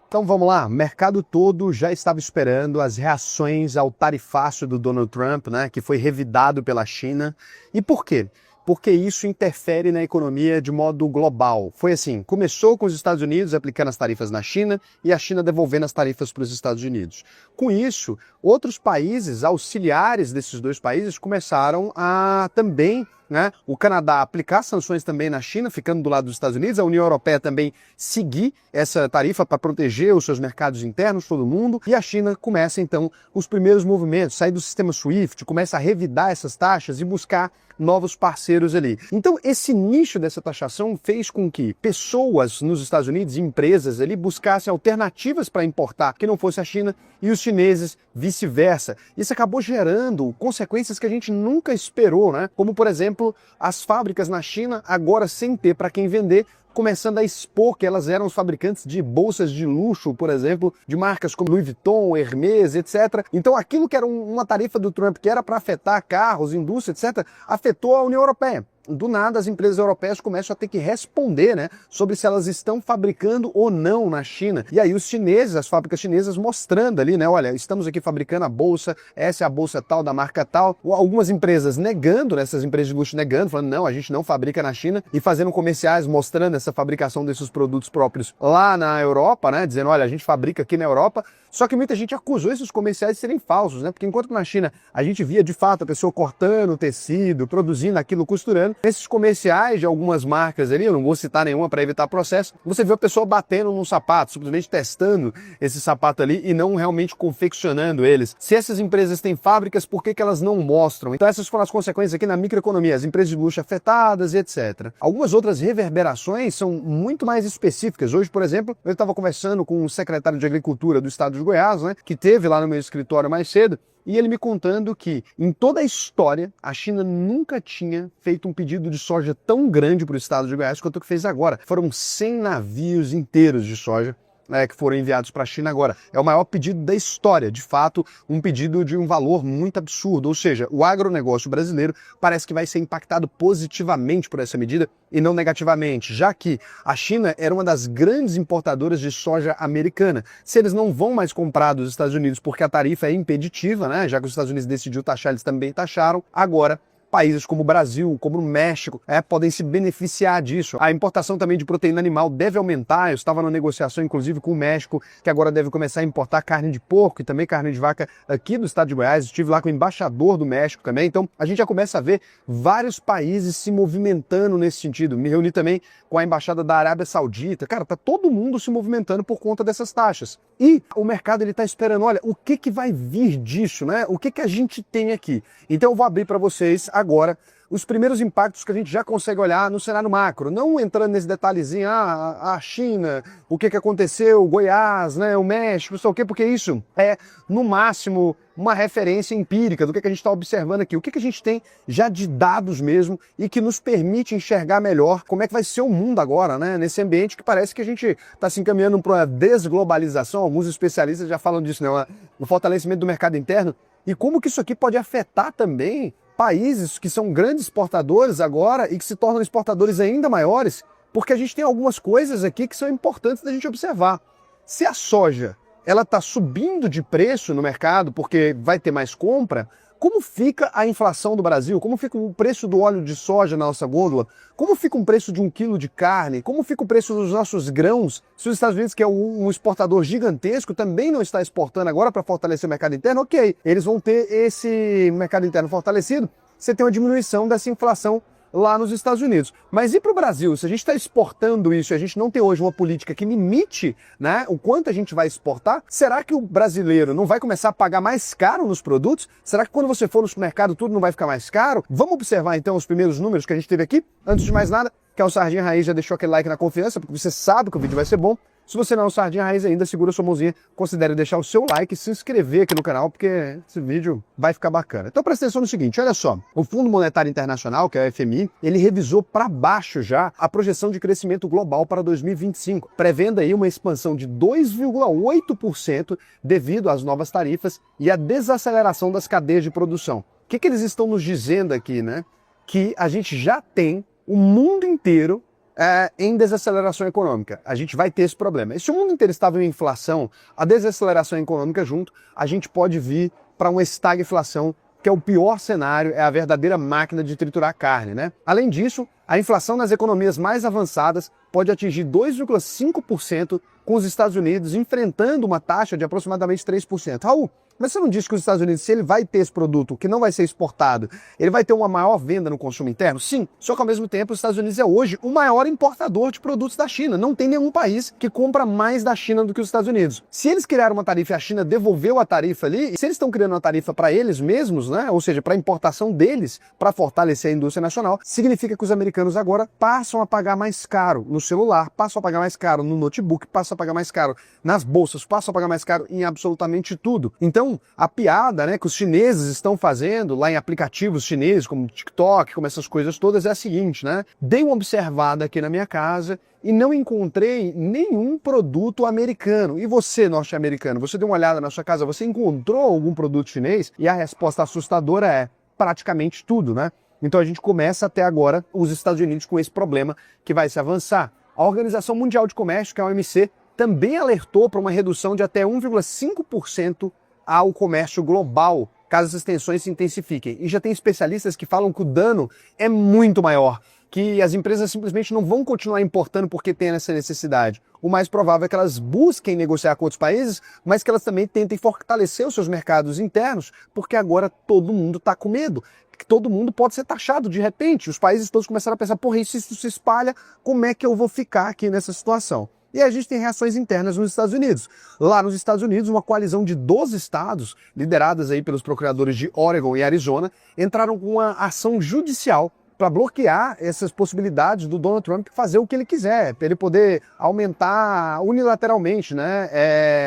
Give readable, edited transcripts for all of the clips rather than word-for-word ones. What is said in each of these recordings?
Então vamos lá, o mercado todo já estava esperando as reações ao tarifácio do Donald Trump, né, que foi revidado pela China. E por quê? Porque isso interfere na economia de modo global. Foi assim, começou com os Estados Unidos aplicando as tarifas na China e a China devolvendo as tarifas para os Estados Unidos. Com isso, outros países auxiliares desses dois países começaram a também, né, o Canadá aplicar sanções também na China, ficando do lado dos Estados Unidos, a União Europeia também seguir essa tarifa para proteger os seus mercados internos, todo mundo, e a China começa então os primeiros movimentos, sair do sistema SWIFT, começa a revidar essas taxas e buscar novos parceiros ali. Então esse nicho dessa taxação fez com que pessoas nos Estados Unidos, empresas ali, buscassem alternativas para importar que não fosse a China e os chineses vice-versa. Isso acabou gerando consequências que a gente nunca esperou, né? Como por exemplo, as fábricas na China agora sem ter para quem vender, começando a expor que elas eram os fabricantes de bolsas de luxo, por exemplo, de marcas como Louis Vuitton, Hermès, etc. Então aquilo que era uma tarifa do Trump que era para afetar carros, indústria, etc., afetou a União Europeia. Do nada, as empresas europeias começam a ter que responder, né, sobre se elas estão fabricando ou não na China. E aí os chineses, as fábricas chinesas mostrando ali, né, olha, estamos aqui fabricando a bolsa, essa é a bolsa tal, da marca tal. Algumas empresas negando, né, essas empresas de luxo negando, falando, não, a gente não fabrica na China, e fazendo comerciais mostrando essa fabricação desses produtos próprios lá na Europa, né, dizendo, olha, a gente fabrica aqui na Europa. Só que muita gente acusou esses comerciais de serem falsos, né? Porque enquanto na China a gente via de fato a pessoa cortando o tecido, produzindo aquilo, costurando, nesses comerciais de algumas marcas ali, eu não vou citar nenhuma para evitar processo, você viu a pessoa batendo num sapato, simplesmente testando esse sapato ali e não realmente confeccionando eles. Se essas empresas têm fábricas, por que elas não mostram? Então essas foram as consequências aqui na microeconomia, as empresas de luxo afetadas e etc. Algumas outras reverberações são muito mais específicas. Hoje, por exemplo, eu estava conversando com o secretário de Agricultura do estado de Goiás, né, que teve lá no meu escritório mais cedo, e ele me contando que em toda a história a China nunca tinha feito um pedido de soja tão grande para o estado de Goiás quanto o que fez agora. Foram 100 navios inteiros de soja que foram enviados para a China agora. É o maior pedido da história, de fato, um pedido de um valor muito absurdo. Ou seja, o agronegócio brasileiro parece que vai ser impactado positivamente por essa medida e não negativamente, já que a China era uma das grandes importadoras de soja americana. Se eles não vão mais comprar dos Estados Unidos porque a tarifa é impeditiva, né, já que os Estados Unidos decidiu taxar, eles também taxaram, agora países como o Brasil, como o México, podem se beneficiar disso. A importação também de proteína animal deve aumentar. Eu estava na negociação, inclusive, com o México, que agora deve começar a importar carne de porco e também carne de vaca aqui do estado de Goiás. Estive lá com o embaixador do México também. Então, a gente já começa a ver vários países se movimentando nesse sentido. Me reuni também com a embaixada da Arábia Saudita. Cara, tá todo mundo se movimentando por conta dessas taxas. E o mercado ele tá esperando, olha, o que que vai vir disso, né? O que que a gente tem aqui? Então eu vou abrir para vocês agora os primeiros impactos que a gente já consegue olhar no cenário macro, não entrando nesse detalhezinho, a China, o que aconteceu, Goiás, né, o México, não sei o quê, porque isso é, no máximo, uma referência empírica do que a gente está observando aqui, o que a gente tem já de dados mesmo e que nos permite enxergar melhor como é que vai ser o mundo agora, né, nesse ambiente que parece que a gente está se encaminhando para uma desglobalização, alguns especialistas já falam disso, né, o fortalecimento do mercado interno, e como que isso aqui pode afetar também países que são grandes exportadores agora e que se tornam exportadores ainda maiores, porque a gente tem algumas coisas aqui que são importantes da gente observar. Se a soja ela está subindo de preço no mercado porque vai ter mais compra, como fica a inflação do Brasil? Como fica o preço do óleo de soja na nossa gôndola? Como fica o preço de 1 quilo de carne? Como fica o preço dos nossos grãos? Se os Estados Unidos, que é um exportador gigantesco, também não está exportando agora para fortalecer o mercado interno, ok, eles vão ter esse mercado interno fortalecido, você tem uma diminuição dessa inflação lá nos Estados Unidos. Mas e para o Brasil? Se a gente está exportando isso e a gente não tem hoje uma política que limite, né, o quanto a gente vai exportar, será que o brasileiro não vai começar a pagar mais caro nos produtos? Será que quando você for no supermercado tudo não vai ficar mais caro? Vamos observar então os primeiros números que a gente teve aqui? Antes de mais nada, que é o Sardinha Raiz, já deixou aquele like na confiança, porque você sabe que o vídeo vai ser bom. Se você não é um Sardinha Raiz ainda, segura sua mãozinha, considere deixar o seu like e se inscrever aqui no canal, porque esse vídeo vai ficar bacana. Então presta atenção no seguinte, olha só, o Fundo Monetário Internacional, que é o FMI, ele revisou para baixo já a projeção de crescimento global para 2025, prevendo aí uma expansão de 2,8% devido às novas tarifas e à desaceleração das cadeias de produção. O que eles estão nos dizendo aqui, né? Que a gente já tem o mundo inteiro em desaceleração econômica. A gente vai ter esse problema. E se o mundo inteiro estava em inflação, a desaceleração econômica junto, a gente pode vir para uma estagflação, que é o pior cenário, é a verdadeira máquina de triturar carne, né? Além disso, a inflação nas economias mais avançadas pode atingir 2,5%, com os Estados Unidos enfrentando uma taxa de aproximadamente 3%. Raul, mas você não disse que os Estados Unidos, se ele vai ter esse produto que não vai ser exportado, ele vai ter uma maior venda no consumo interno? Sim, só que ao mesmo tempo os Estados Unidos é hoje o maior importador de produtos da China. Não tem nenhum país que compra mais da China do que os Estados Unidos. Se eles criaram uma tarifa e a China devolveu a tarifa ali, se eles estão criando uma tarifa para eles mesmos, né, ou seja, para a importação deles, para fortalecer a indústria nacional, significa que os americanos agora passam a pagar mais caro no celular, passam a pagar mais caro no notebook, passam a pagar mais caro nas bolsas, passam a pagar mais caro em absolutamente tudo. Então, a piada, né, que os chineses estão fazendo lá em aplicativos chineses, como TikTok, como essas coisas todas, é a seguinte, né? Dei uma observada aqui na minha casa e não encontrei nenhum produto americano. E você, norte-americano, você deu uma olhada na sua casa, você encontrou algum produto chinês? E a resposta assustadora é praticamente tudo, né? Então a gente começa até agora os Estados Unidos com esse problema que vai se avançar. A Organização Mundial de Comércio, que é a OMC, também alertou para uma redução de até 1,5% ao comércio global, caso essas tensões se intensifiquem. E já tem especialistas que falam que o dano é muito maior, que as empresas simplesmente não vão continuar importando porque tem essa necessidade. O mais provável é que elas busquem negociar com outros países, mas que elas também tentem fortalecer os seus mercados internos, porque agora todo mundo está com medo. Que todo mundo pode ser taxado de repente. Os países todos começaram a pensar, porra, isso se espalha, como é que eu vou ficar aqui nessa situação? E a gente tem reações internas nos Estados Unidos. Lá nos Estados Unidos, uma coalizão de 12 estados, lideradas aí pelos procuradores de Oregon e Arizona, entraram com uma ação judicial para bloquear essas possibilidades do Donald Trump fazer o que ele quiser, para ele poder aumentar unilateralmente, né,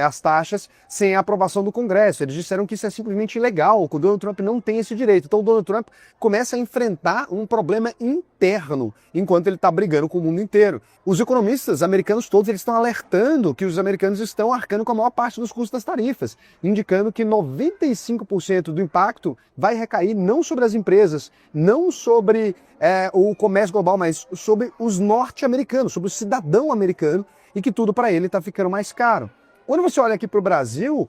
as taxas sem a aprovação do Congresso. Eles disseram que isso é simplesmente ilegal, que o Donald Trump não tem esse direito. Então o Donald Trump começa a enfrentar um problema interno, enquanto ele está brigando com o mundo inteiro. Os economistas americanos todos eles estão alertando que os americanos estão arcando com a maior parte dos custos das tarifas, indicando que 95% do impacto vai recair não sobre as empresas, não sobre o comércio global, mas sobre os norte-americanos, sobre o cidadão americano, e que tudo para ele está ficando mais caro. Quando você olha aqui para o Brasil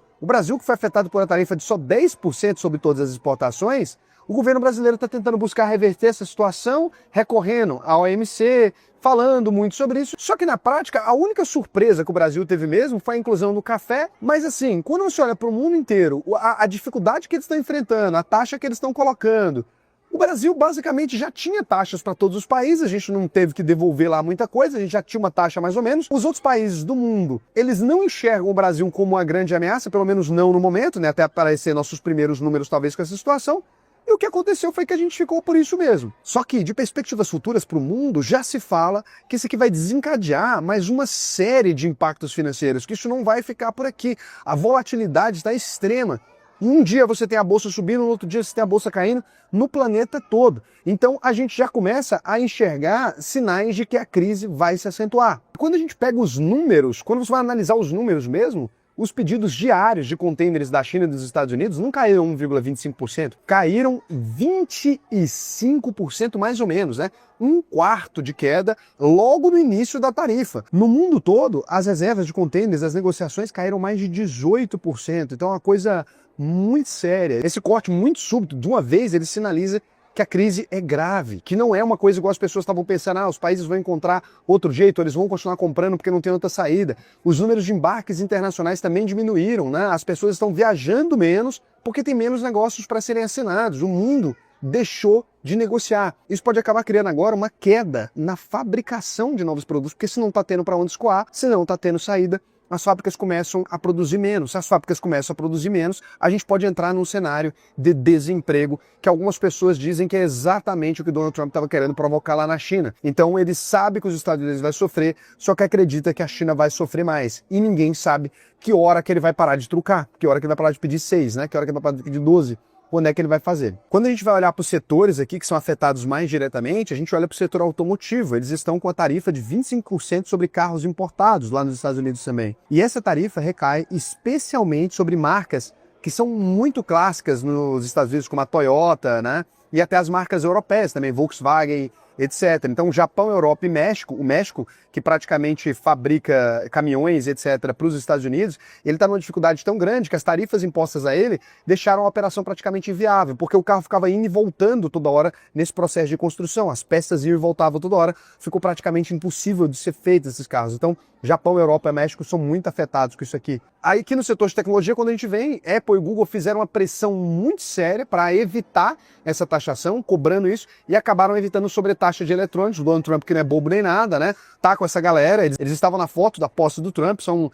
que foi afetado por uma tarifa de só 10% sobre todas as exportações, o governo brasileiro está tentando buscar reverter essa situação, recorrendo à OMC, falando muito sobre isso. Só que na prática, a única surpresa que o Brasil teve mesmo foi a inclusão do café. Mas assim, quando você olha para o mundo inteiro, a dificuldade que eles estão enfrentando, a taxa que eles estão colocando, o Brasil basicamente já tinha taxas para todos os países, a gente não teve que devolver lá muita coisa, a gente já tinha uma taxa mais ou menos. Os outros países do mundo, eles não enxergam o Brasil como uma grande ameaça, pelo menos não no momento, né? Até aparecer nossos primeiros números talvez com essa situação. E o que aconteceu foi que a gente ficou por isso mesmo. Só que, de perspectivas futuras para o mundo, já se fala que isso aqui vai desencadear mais uma série de impactos financeiros, que isso não vai ficar por aqui. A volatilidade está extrema. Um dia você tem a bolsa subindo, no outro dia você tem a bolsa caindo, no planeta todo. Então a gente já começa a enxergar sinais de que a crise vai se acentuar. Quando a gente pega os números, quando você vai analisar os números mesmo, os pedidos diários de contêineres da China e dos Estados Unidos não caíram 1,25%, caíram 25% mais ou menos, né? Um quarto de queda logo no início da tarifa. No mundo todo, as reservas de contêineres, as negociações caíram mais de 18%. Então é uma coisa muito séria. Esse corte muito súbito, de uma vez, ele sinaliza que a crise é grave, que não é uma coisa igual as pessoas estavam pensando, os países vão encontrar outro jeito, eles vão continuar comprando porque não tem outra saída. Os números de embarques internacionais também diminuíram, né? As pessoas estão viajando menos porque tem menos negócios para serem assinados. O mundo deixou de negociar. Isso pode acabar criando agora uma queda na fabricação de novos produtos, porque se não está tendo para onde escoar, se não está tendo saída, as fábricas começam a produzir menos. Se as fábricas começam a produzir menos, a gente pode entrar num cenário de desemprego, que algumas pessoas dizem que é exatamente o que Donald Trump estava querendo provocar lá na China. Então ele sabe que os Estados Unidos vai sofrer, só que acredita que a China vai sofrer mais. E ninguém sabe que hora que ele vai parar de trucar, que hora que ele vai parar de pedir 6, né? Que hora que ele vai parar de pedir 12. Quando é que ele vai fazer? Quando a gente vai olhar para os setores aqui que são afetados mais diretamente, a gente olha para o setor automotivo. Eles estão com a tarifa de 25% sobre carros importados lá nos Estados Unidos também. E essa tarifa recai especialmente sobre marcas que são muito clássicas nos Estados Unidos, como a Toyota, né? E até as marcas europeias também, Volkswagen, etc. Então, Japão, Europa e México, o México, que praticamente fabrica caminhões, etc., para os Estados Unidos, ele está numa dificuldade tão grande que as tarifas impostas a ele deixaram a operação praticamente inviável, porque o carro ficava indo e voltando toda hora nesse processo de construção, as peças iam e voltavam toda hora, ficou praticamente impossível de ser feito esses carros. Então, Japão, Europa e México são muito afetados com isso aqui. Aí aqui no setor de tecnologia, quando a gente vem, Apple e Google fizeram uma pressão muito séria para evitar essa taxação, cobrando isso, e acabaram evitando sobretaxa de eletrônicos. O Donald Trump, que não é bobo nem nada, né? Tá com essa galera, eles estavam na foto da posse do Trump, são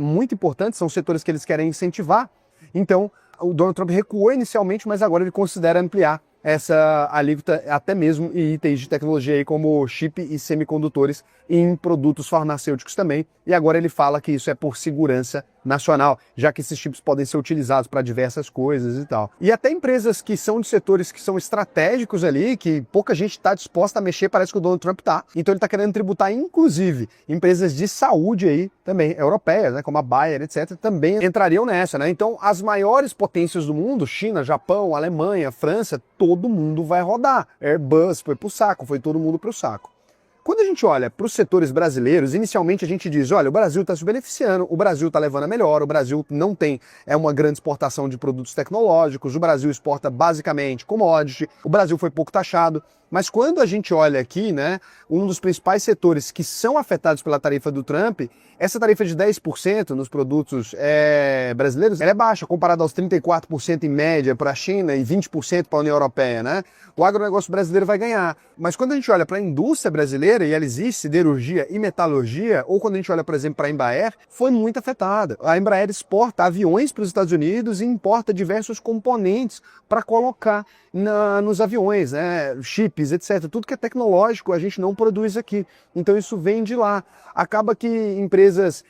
muito importantes, são setores que eles querem incentivar. Então, o Donald Trump recuou inicialmente, mas agora ele considera ampliar essa alíquota até mesmo em itens de tecnologia aí como chip e semicondutores em produtos farmacêuticos também. E agora ele fala que isso é por segurança nacional, já que esses chips podem ser utilizados para diversas coisas e tal. E até empresas que são de setores que são estratégicos ali, que pouca gente está disposta a mexer, parece que o Donald Trump tá. Então ele está querendo tributar, inclusive, empresas de saúde aí também, europeias, né, como a Bayer, etc., também entrariam nessa, né? Então as maiores potências do mundo, China, Japão, Alemanha, França, todo mundo vai rodar. Airbus foi pro saco, foi todo mundo pro saco. Quando a gente olha para os setores brasileiros, inicialmente a gente diz, olha, o Brasil está se beneficiando, o Brasil está levando a melhor, o Brasil não tem uma grande exportação de produtos tecnológicos, o Brasil exporta basicamente commodity, o Brasil foi pouco taxado. Mas quando a gente olha aqui, né, um dos principais setores que são afetados pela tarifa do Trump, essa tarifa de 10% nos produtos brasileiros, ela é baixa, comparada aos 34% em média para a China e 20% para a União Europeia, né? O agronegócio brasileiro vai ganhar. Mas quando a gente olha para a indústria brasileira, e ela existe, siderurgia e metalurgia, ou quando a gente olha, por exemplo, para a Embraer, foi muito afetada. A Embraer exporta aviões para os Estados Unidos e importa diversos componentes para colocar nos aviões, né? Chips, etc. Tudo que é tecnológico a gente não produz aqui. Então isso vem de lá. Acaba que empresas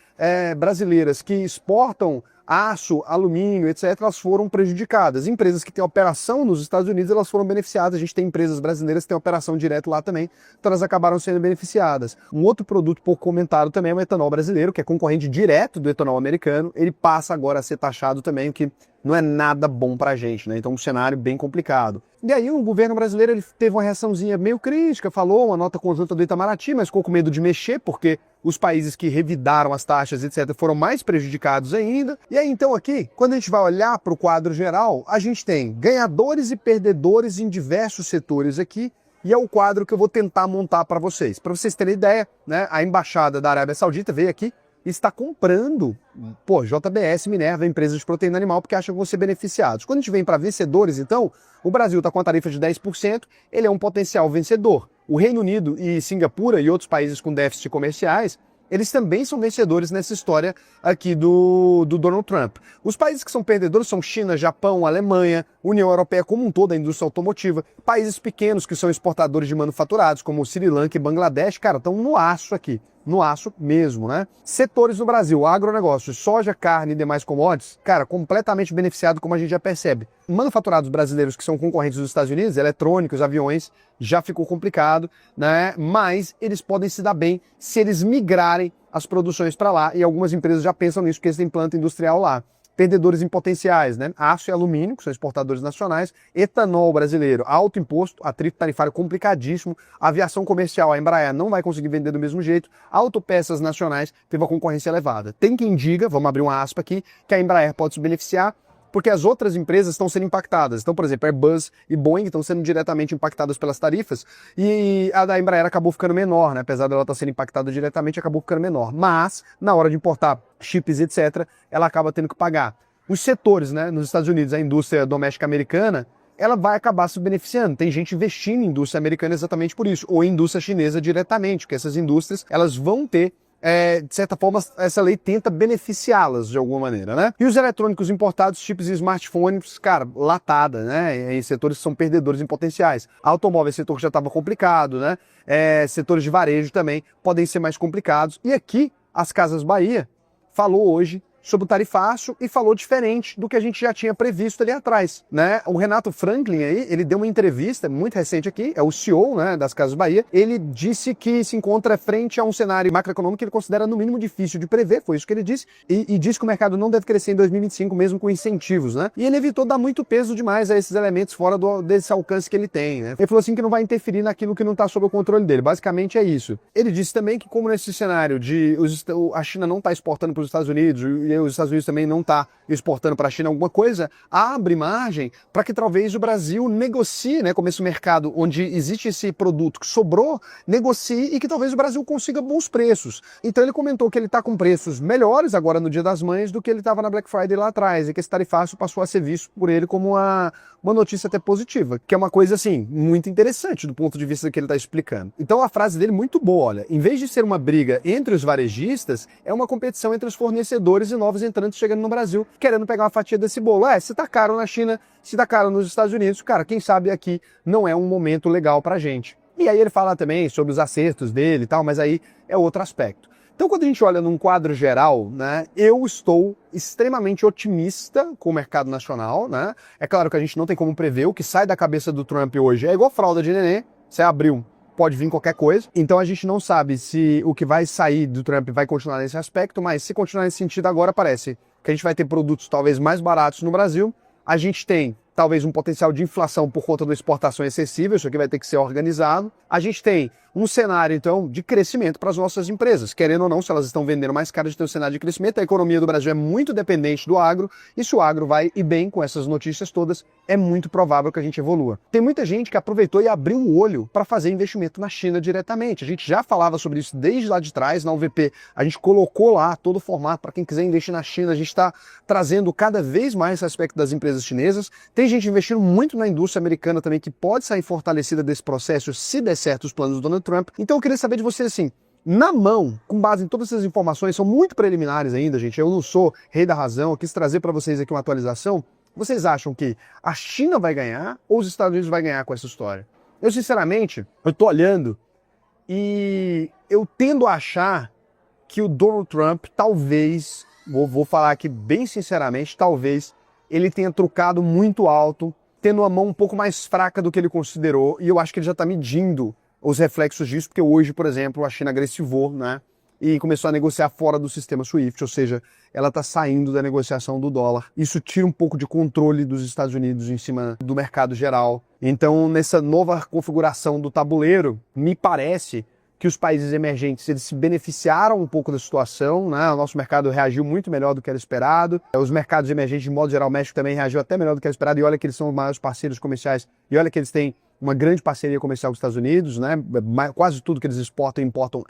brasileiras que exportam aço, alumínio, etc., elas foram prejudicadas. Empresas que têm operação nos Estados Unidos, elas foram beneficiadas. A gente tem empresas brasileiras que têm operação direto lá também, então elas acabaram sendo beneficiadas. Um outro produto pouco comentado também é o etanol brasileiro, que é concorrente direto do etanol americano. Ele passa agora a ser taxado também, o que não é nada bom pra gente, né? Então um cenário bem complicado. E aí o governo brasileiro ele teve uma reaçãozinha meio crítica, falou uma nota conjunta do Itamaraty, mas ficou com medo de mexer, porque os países que revidaram as taxas, etc., foram mais prejudicados ainda. E aí então aqui, quando a gente vai olhar para o quadro geral, a gente tem ganhadores e perdedores em diversos setores aqui, e é o quadro que eu vou tentar montar para vocês. Para vocês terem ideia, né, a Embaixada da Arábia Saudita veio aqui e está comprando, JBS, Minerva, empresas de proteína animal, porque acham que vão ser beneficiados. Quando a gente vem para vencedores, então, o Brasil está com a tarifa de 10%, ele é um potencial vencedor. O Reino Unido e Singapura e outros países com déficit comerciais, eles também são vencedores nessa história aqui do Donald Trump. Os países que são perdedores são China, Japão, Alemanha, União Europeia como um todo, a indústria automotiva. Países pequenos que são exportadores de manufaturados, como Sri Lanka e Bangladesh, cara, estão no aço aqui. No aço mesmo, né? Setores no Brasil, agronegócio, soja, carne e demais commodities, cara, completamente beneficiado, como a gente já percebe. Manufaturados brasileiros que são concorrentes dos Estados Unidos, eletrônicos, aviões, já ficou complicado, né? Mas eles podem se dar bem se eles migrarem as produções para lá, e algumas empresas já pensam nisso, porque eles têm planta industrial lá. Perdedores em potenciais, né? Aço e alumínio, que são exportadores nacionais, etanol brasileiro, alto imposto, atrito tarifário complicadíssimo, aviação comercial, a Embraer não vai conseguir vender do mesmo jeito, autopeças nacionais teve uma concorrência elevada. Tem quem diga, vamos abrir uma aspa aqui, que a Embraer pode se beneficiar, porque as outras empresas estão sendo impactadas. Então, por exemplo, Airbus e Boeing estão sendo diretamente impactadas pelas tarifas, e a da Embraer acabou ficando menor, né? Apesar dela estar sendo impactada diretamente, acabou ficando menor. Mas, na hora de importar chips, etc., ela acaba tendo que pagar. Os setores, né? Nos Estados Unidos, a indústria doméstica americana, ela vai acabar se beneficiando. Tem gente investindo em indústria americana exatamente por isso, ou em indústria chinesa diretamente, porque essas indústrias, elas vão ter de certa forma, essa lei tenta beneficiá-las de alguma maneira, né? E os eletrônicos importados, chips e smartphones, cara, latada, né? Em setores que são perdedores em potenciais. Automóvel é setor que já estava complicado, né? Setores de varejo também podem ser mais complicados. E aqui, as Casas Bahia falou hoje sobre o tarifaço e falou diferente do que a gente já tinha previsto ali atrás, né? O Renato Franklin aí, ele deu uma entrevista muito recente aqui, é o CEO, né, das Casas Bahia, ele disse que se encontra frente a um cenário macroeconômico que ele considera no mínimo difícil de prever, foi isso que ele disse, e disse que o mercado não deve crescer em 2025 mesmo com incentivos, né? E ele evitou dar muito peso demais a esses elementos fora desse alcance que ele tem, né? Ele falou assim que não vai interferir naquilo que não está sob o controle dele, basicamente é isso. Ele disse também que como nesse cenário de a China não está exportando para os Estados Unidos e os Estados Unidos também não está exportando para a China alguma coisa, abre margem para que talvez o Brasil negocie, né, como esse mercado onde existe esse produto que sobrou, negocie e que talvez o Brasil consiga bons preços. Então ele comentou que ele está com preços melhores agora no Dia das Mães do que ele estava na Black Friday lá atrás e que esse tarifaço passou a ser visto por ele como uma notícia até positiva, que é uma coisa assim muito interessante do ponto de vista que ele está explicando. Então a frase dele é muito boa, olha, em vez de ser uma briga entre os varejistas, é uma competição entre os fornecedores e novos entrantes chegando no Brasil, querendo pegar uma fatia desse bolo. Se tá caro na China, se tá caro nos Estados Unidos, cara, quem sabe aqui não é um momento legal pra gente. E aí ele fala também sobre os acertos dele e tal, mas aí é outro aspecto. Então, quando a gente olha num quadro geral, né, eu estou extremamente otimista com o mercado nacional, né? É claro que a gente não tem como prever, o que sai da cabeça do Trump hoje é igual fralda de neném, você abriu, pode vir qualquer coisa. Então a gente não sabe se o que vai sair do Trump vai continuar nesse aspecto, mas se continuar nesse sentido agora, parece que a gente vai ter produtos talvez mais baratos no Brasil, a gente tem talvez um potencial de inflação por conta da exportação excessiva, isso aqui vai ter que ser organizado. A gente tem um cenário, então, de crescimento para as nossas empresas. Querendo ou não, se elas estão vendendo mais caro, a gente tem um cenário de crescimento. A economia do Brasil é muito dependente do agro, e se o agro vai e bem com essas notícias todas, é muito provável que a gente evolua. Tem muita gente que aproveitou e abriu o olho para fazer investimento na China diretamente. A gente já falava sobre isso desde lá de trás, na UVP. A gente colocou lá todo o formato para quem quiser investir na China. A gente está trazendo cada vez mais esse aspecto das empresas chinesas. Tem gente investindo muito na indústria americana também, que pode sair fortalecida desse processo se der certo os planos do Donald Trump. Então eu queria saber de vocês assim, na mão, com base em todas essas informações, são muito preliminares ainda, gente, eu não sou rei da razão, eu quis trazer para vocês aqui uma atualização. Vocês acham que a China vai ganhar ou os Estados Unidos vai ganhar com essa história? Eu, sinceramente, eu tô olhando e eu tendo a achar que o Donald Trump talvez, vou falar aqui bem sinceramente, talvez ele tenha trucado muito alto, tendo a mão um pouco mais fraca do que ele considerou, e eu acho que ele já está medindo os reflexos disso, porque hoje, por exemplo, a China agressivou, né, e começou a negociar fora do sistema SWIFT, ou seja, ela está saindo da negociação do dólar. Isso tira um pouco de controle dos Estados Unidos em cima do mercado geral. Então, nessa nova configuração do tabuleiro, me parece que os países emergentes eles se beneficiaram um pouco da situação, né? O nosso mercado reagiu muito melhor do que era esperado. Os mercados emergentes, de modo geral, o México também reagiu até melhor do que era esperado, e olha que eles são os maiores parceiros comerciais, e olha que eles têm uma grande parceria comercial com os Estados Unidos, né? Quase tudo que eles exportam e importam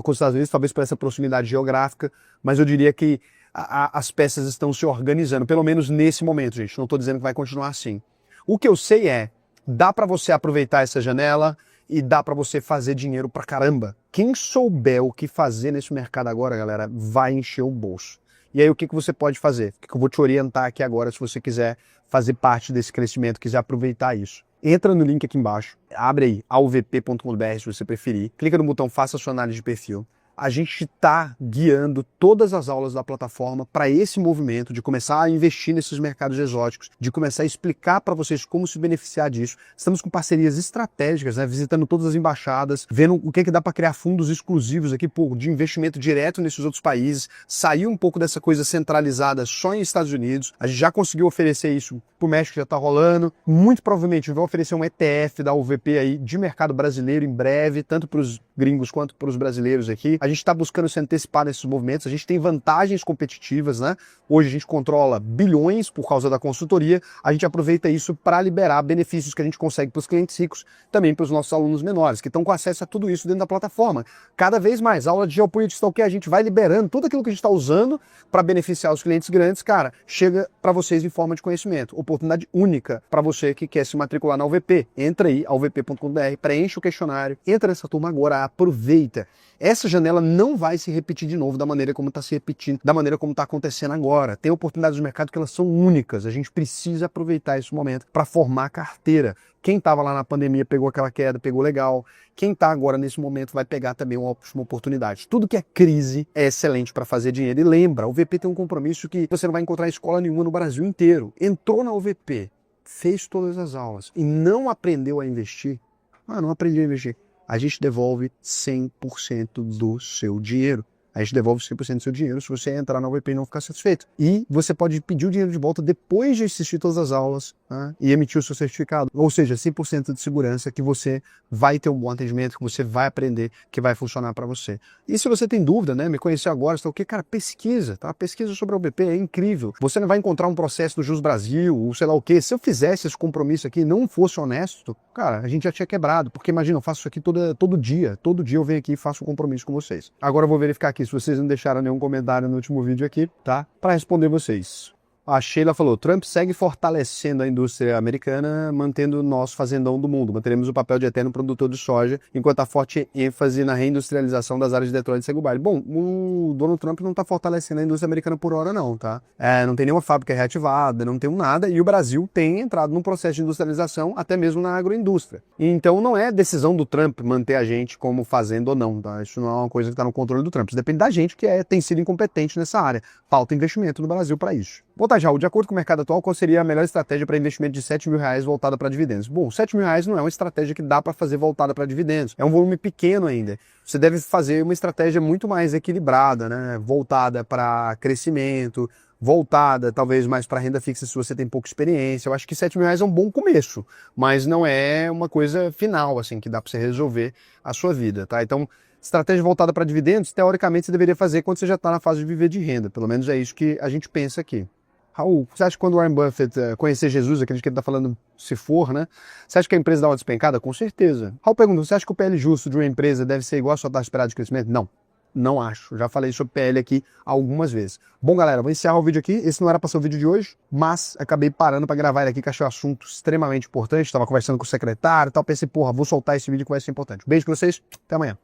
com os Estados Unidos, talvez por essa proximidade geográfica, mas eu diria que as peças estão se organizando, pelo menos nesse momento, gente. Não estou dizendo que vai continuar assim. O que eu sei é, dá para você aproveitar essa janela e dá para você fazer dinheiro pra caramba. Quem souber o que fazer nesse mercado agora, galera, vai encher o bolso. E aí o que você pode fazer? O que eu vou te orientar aqui agora, se você quiser fazer parte desse crescimento, quiser aproveitar isso. Entra no link aqui embaixo, abre aí, auvp.com.br se você preferir, clica no botão Faça Sua Análise de Perfil. A gente está guiando todas as aulas da plataforma para esse movimento de começar a investir nesses mercados exóticos, de começar a explicar para vocês como se beneficiar disso. Estamos com parcerias estratégicas, né, visitando todas as embaixadas, vendo o que dá para criar fundos exclusivos aqui de investimento direto nesses outros países, sair um pouco dessa coisa centralizada só em Estados Unidos. A gente já conseguiu oferecer isso para o México, já está rolando. Muito provavelmente vai oferecer um ETF da UVP aí de mercado brasileiro em breve, tanto para os gringos quanto para os brasileiros aqui. A gente está buscando se antecipar nesses movimentos, a gente tem vantagens competitivas, né? Hoje a gente controla bilhões por causa da consultoria, a gente aproveita isso para liberar benefícios que a gente consegue para os clientes ricos, também para os nossos alunos menores, que estão com acesso a tudo isso dentro da plataforma. Cada vez mais, aula de geopolítica, que a gente vai liberando tudo aquilo que a gente está usando para beneficiar os clientes grandes, cara, chega para vocês em forma de conhecimento. Oportunidade única para você que quer se matricular na UVP. Entra aí, auvp.com.br, preenche o questionário, entra nessa turma agora, aproveita. Essa janela não vai se repetir de novo da maneira como está se repetindo, da maneira como está acontecendo agora. Tem oportunidades de mercado que elas são únicas. A gente precisa aproveitar esse momento para formar carteira. Quem estava lá na pandemia pegou aquela queda, pegou legal. Quem está agora nesse momento vai pegar também uma ótima oportunidade. Tudo que é crise é excelente para fazer dinheiro. E lembra, o VP tem um compromisso que você não vai encontrar escola nenhuma no Brasil inteiro. Entrou na UVP, fez todas as aulas e não aprendeu a investir, não aprendi a investir, a gente devolve 100% do seu dinheiro. A gente devolve 100% do seu dinheiro se você entrar na UVP e não ficar satisfeito. E você pode pedir o dinheiro de volta depois de assistir todas as aulas, né, e emitir o seu certificado. Ou seja, 100% de segurança que você vai ter um bom atendimento, que você vai aprender, que vai funcionar para você. E se você tem dúvida, né, me conhecer agora, você tá o quê? Cara, pesquisa, tá? Pesquisa sobre a UVP, é incrível. Você não vai encontrar um processo do Jus Brasil, ou sei lá o quê. Se eu fizesse esse compromisso aqui e não fosse honesto, cara, a gente já tinha quebrado. Porque imagina, eu faço isso aqui todo dia eu venho aqui e faço um compromisso com vocês. Agora eu vou verificar aqui se vocês não deixaram nenhum comentário no último vídeo aqui, tá? Para responder vocês. A Sheila falou, Trump segue fortalecendo a indústria americana, mantendo nós fazendão do mundo. Manteremos o papel de eterno produtor de soja, enquanto há forte ênfase na reindustrialização das áreas de Detroit e Segubai. Bom, o Donald Trump não está fortalecendo a indústria americana por hora não, tá? Não tem nenhuma fábrica reativada, não tem nada, e o Brasil tem entrado num processo de industrialização, até mesmo na agroindústria. Então não é decisão do Trump manter a gente como fazenda ou não, tá? Isso não é uma coisa que está no controle do Trump. Isso depende da gente que tem sido incompetente nessa área. Falta investimento no Brasil para isso. Voltar já, de acordo com o mercado atual, qual seria a melhor estratégia para investimento de R$7.000 voltada para dividendos? Bom, R$7.000 não é uma estratégia que dá para fazer voltada para dividendos. É um volume pequeno ainda. Você deve fazer uma estratégia muito mais equilibrada, né? Voltada para crescimento, voltada talvez mais para renda fixa se você tem pouca experiência. Eu acho que R$7.000 é um bom começo, mas não é uma coisa final, assim, que dá para você resolver a sua vida, tá? Então, estratégia voltada para dividendos, teoricamente você deveria fazer quando você já está na fase de viver de renda. Pelo menos é isso que a gente pensa aqui. Raul, você acha que quando o Warren Buffett conhecer Jesus, acredito que ele está falando se for, né? Você acha que a empresa dá uma despencada? Com certeza. Raul pergunta, você acha que o PL justo de uma empresa deve ser igual à sua taxa esperada de crescimento? Não. Não acho. Já falei sobre PL aqui algumas vezes. Bom, galera, vou encerrar o vídeo aqui. Esse não era para ser o vídeo de hoje, mas acabei parando para gravar ele aqui, que achei um assunto extremamente importante. Estava conversando com o secretário e tal. Pensei, porra, vou soltar esse vídeo que vai ser importante. Beijo pra vocês, até amanhã.